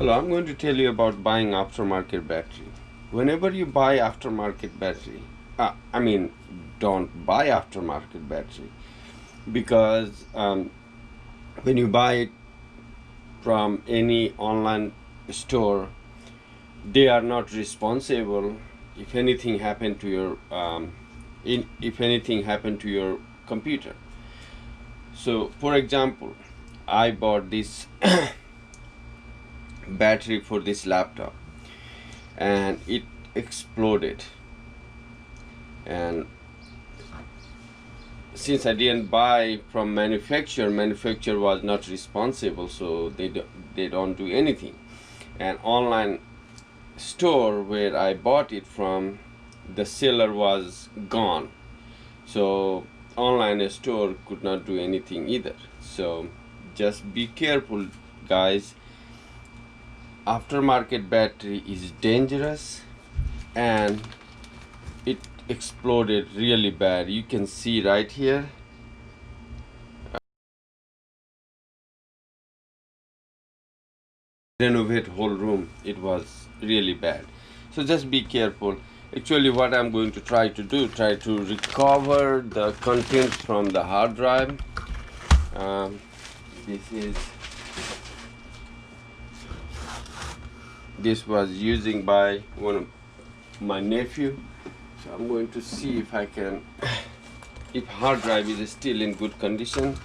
Hello, I'm going to tell you about buying aftermarket battery. Whenever you buy aftermarket battery, don't buy aftermarket battery because when you buy it from any online store, they are not responsible if anything happened to your if anything happened to your computer. So, for example, I bought this battery for this laptop and it exploded, and since I didn't buy from manufacturer was not responsible, so they don't do anything. And online store where I bought it from, the seller was gone, so online store could not do anything either. So just be careful, guys. Aftermarket battery is dangerous, and it exploded really bad. You can see right here. Renovate whole room. It was really bad. So just be careful. Actually, what I'm going to try to recover the contents from the hard drive. This was using by one of my nephew, so I'm going to see if I can, if hard drive is still in good condition.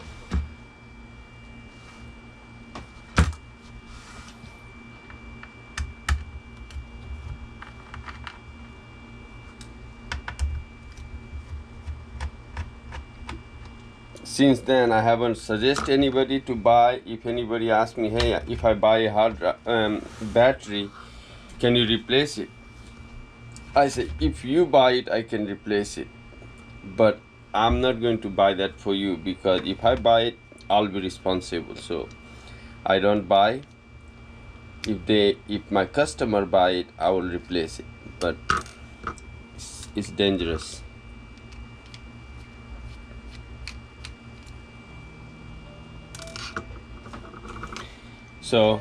Since then I haven't suggested anybody to buy. If anybody asks me, hey, if I buy a battery, can you replace it, I say, if you buy it I can replace it, but I'm not going to buy that for you, because if I buy it I'll be responsible. So I don't buy. If my customer buy it, I will replace it, but it's dangerous. So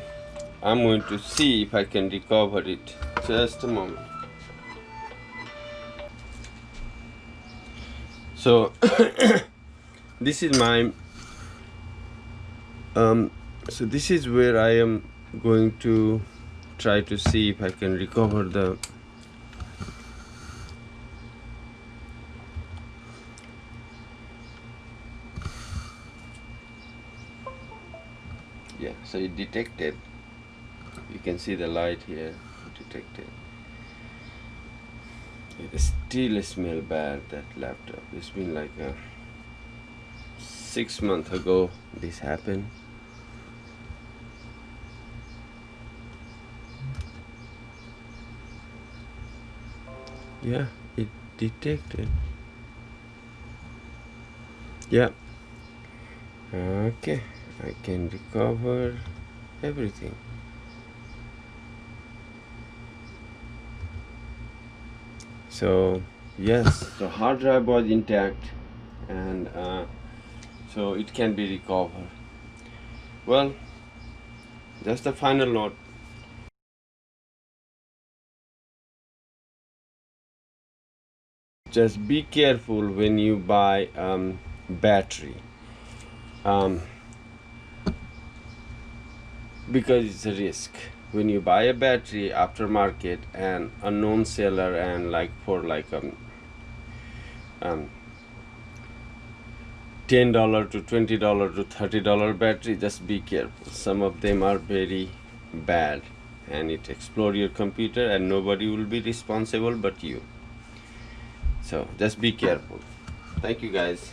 I'm going to see if I can recover it. Just a moment. So this is my so this is where I am going to try to see if I can recover the so it detected. You can see the light here. Detected. It still smells bad, that laptop. It's been like 6 months ago this happened. Yeah, it detected. Yeah. Okay, I can recover everything. So yes, the hard drive was intact, and so it can be recovered. Well, just a final note. Just be careful when you buy battery, because it's a risk. When you buy a battery aftermarket and unknown seller, and like for like $10 to $20 to $30 battery, just be careful. Some of them are very bad, and it explode your computer, and nobody will be responsible but you. So just be careful. Thank you, guys.